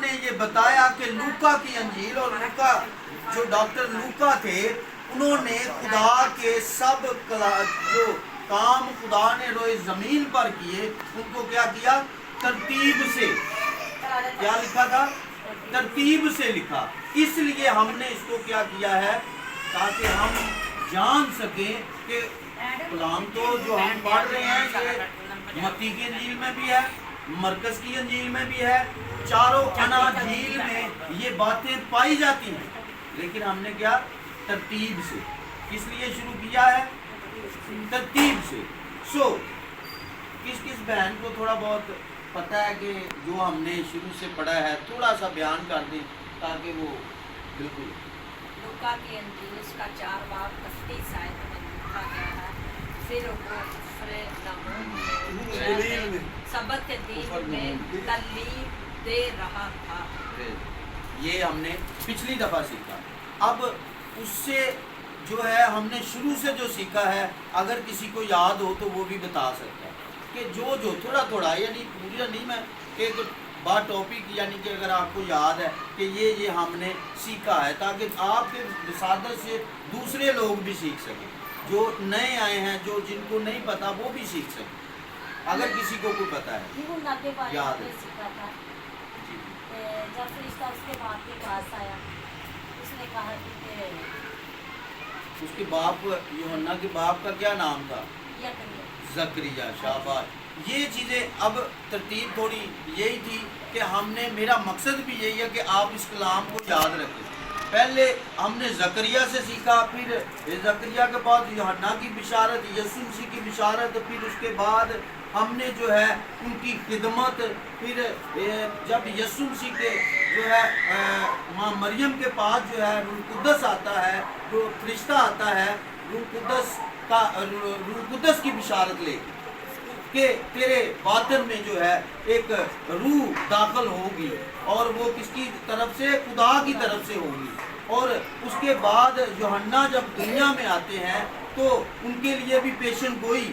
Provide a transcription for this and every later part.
نے یہ بتایا کہ لوکا کی انجیل، اور لوکا جو ڈاکٹر لوکا تھے انہوں نے خدا کے سب جو کام خدا نے روئے زمین پر کیے ان کو کیا کیا؟ ترتیب سے. کیا لکھا تھا؟ ترتیب سے لکھا. اس لیے ہم نے اس کو کیا کیا ہے تاکہ ہم جان سکیں کہ کلام تو جو ہم پڑھ رہے ہیں یہ متی کی انجیل میں بھی ہے، مرکز کی انجیل میں بھی ہے، چاروں اناجیل میں یہ باتیں پائی جاتی ہیں، لیکن ہم نے کیا ترتیب سے. کس لیے شروع کیا ہے؟ ترتیب سے. کس بہن کو تھوڑا بہت پتہ ہے کہ جو ہم نے شروع سے پڑھا ہے تھوڑا سا بیان کر دیں تاکہ وہ بالکل. لوکا کی انجیل اس کا 4 باب 31 آیت میں لکھا گیا ہے، پھر وہ سبت کے دن میں تعلیم دے رہا تھا. یہ ہم نے پچھلی دفعہ سیکھا. اب اس سے جو ہے ہم نے شروع سے جو سیکھا ہے اگر کسی کو یاد ہو تو وہ بھی بتا سکتا ہے کہ جو تھوڑا تھوڑا، یعنی پورا نہیں، میں ایک بات ٹاپک یعنی کہ اگر آپ کو یاد ہے کہ یہ ہم نے سیکھا ہے تاکہ آپ کے وسادت سے دوسرے لوگ بھی سیکھ سکیں، جو نئے آئے ہیں جو جن کو نہیں پتا وہ بھی سیکھ سکیں اگر کسی کو کوئی پتا ہے یاد ہے. جب فرشتہ اس کے باپ کے پاس آیا اس نے کہا کہ اس کے باپ یوحنا کے باپ کا کیا نام تھا؟ زکریا. شاباش. یہ چیزیں اب ترتیب تھوڑی یہی تھی کہ ہم نے، میرا مقصد بھی یہی ہے کہ آپ اس کلام کو یاد رکھیں. پہلے ہم نے زکریا سے سیکھا، پھر زکریا کے بعد یوحنا کی بشارت، یسوع مسیح کی بشارت، پھر اس کے بعد ہم نے جو ہے ان کی خدمت، پھر جب یسوع مسیح کے جو ہے ماں مریم کے پاس جو ہے روح القدس آتا ہے، جو فرشتہ آتا ہے روح القدس کی بشارت لے کہ تیرے باطن میں جو ہے ایک روح داخل ہوگی اور وہ کس کی طرف سے؟ خدا کی طرف سے ہوگی. اور اس کے بعد یوحنا جب دنیا میں آتے ہیں تو ان کے لیے بھی پیشن گوئی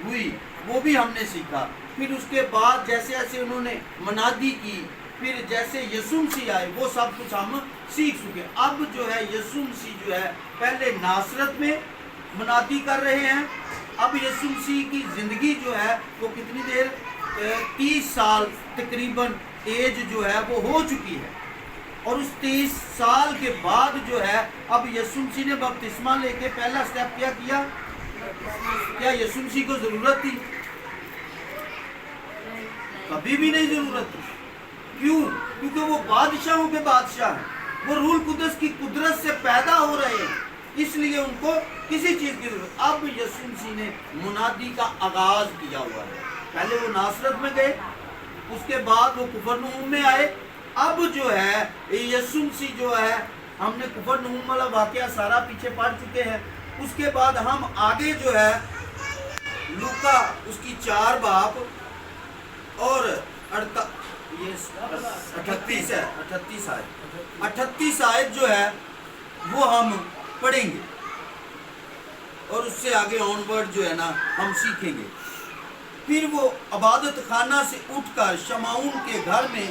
ہوئی، وہ بھی ہم نے سیکھا. پھر اس کے بعد جیسے جیسے انہوں نے منادی کی، پھر جیسے یسوع مسیح آئے، وہ سب کچھ ہم سیکھ چکے. اب جو ہے یسوع مسیح جو ہے پہلے ناصرت میں منادی کر رہے ہیں. اب یسوع مسیح کی زندگی جو ہے وہ کتنی دیر؟ 30 سال تقریباً ایج جو ہے وہ ہو چکی ہے. اور اس 30 سال کے بعد جو ہے اب یسوع مسیح نے بپتسمہ لے کے پہلا سٹیپ کیا؟ کیا یسوع مسیح کو ضرورت تھی؟ کبھی بھی نہیں ضرورت تھی. کیوں؟ کیونکہ وہ بادشاہوں کے بادشاہ ہیں، وہ روح القدس کی قدرت سے پیدا ہو رہے ہیں، اس لیے ان کو کسی چیز کی ضرورت. اب یسوع مسیح نے منادی کا آغاز کیا ہوا ہے. پہلے وہ ناصرت میں گئے، اس کے بعد وہ کفرنہوم میں آئے. اب جو ہے یسوع مسیح جو ہے، ہم نے کفرنہوم والا واقعہ سارا پیچھے پڑھ چکے ہیں. اس کے بعد ہم آگے جو ہے لوکا اس کی 4 باب اور 38 آیت جو ہے وہ ہم پڑھیں گے اور اس سے آگے آن ورڈ جو ہے نا ہم سیکھیں گے. پھر وہ عبادت خانہ سے اٹھ کر شمعون کے گھر میں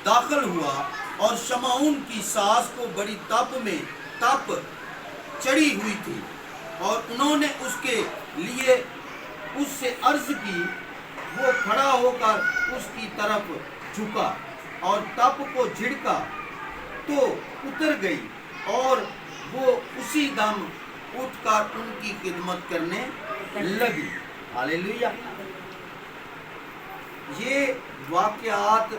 داخل ہوا اور شمعون کی ساس کو بڑی تپ چڑھی ہوئی تھی، اور انہوں نے اس کے لیے اس سے عرض کی. وہ کھڑا ہو کر اس کی طرف جھکا اور تپ کو جھڑکا تو اتر گئی، اور وہ اسی دم اٹھ کر ان کی خدمت کرنے لگی. ہاللیلویہ. یہ واقعات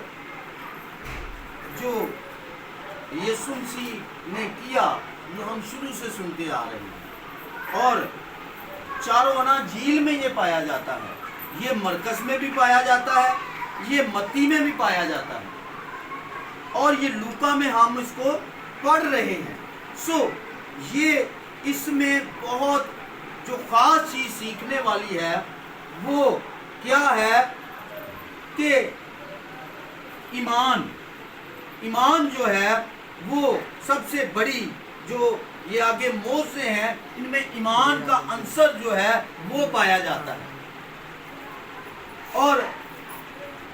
جو یسوع مسیح نے کیا یہ ہم شروع سے سنتے آ رہے ہیں، اور چاروں اناجیل میں یہ پایا جاتا ہے. یہ مرکز میں بھی پایا جاتا ہے، یہ متی میں بھی پایا جاتا ہے، اور یہ لوکا میں ہم اس کو پڑھ رہے ہیں. یہ اس میں بہت جو خاص چیز سیکھنے والی ہے وہ کیا ہے کہ ایمان جو ہے وہ سب سے بڑی، جو یہ آگے موضوع ہیں ان میں ایمان کا عنصر جو ہے وہ پایا جاتا ہے. اور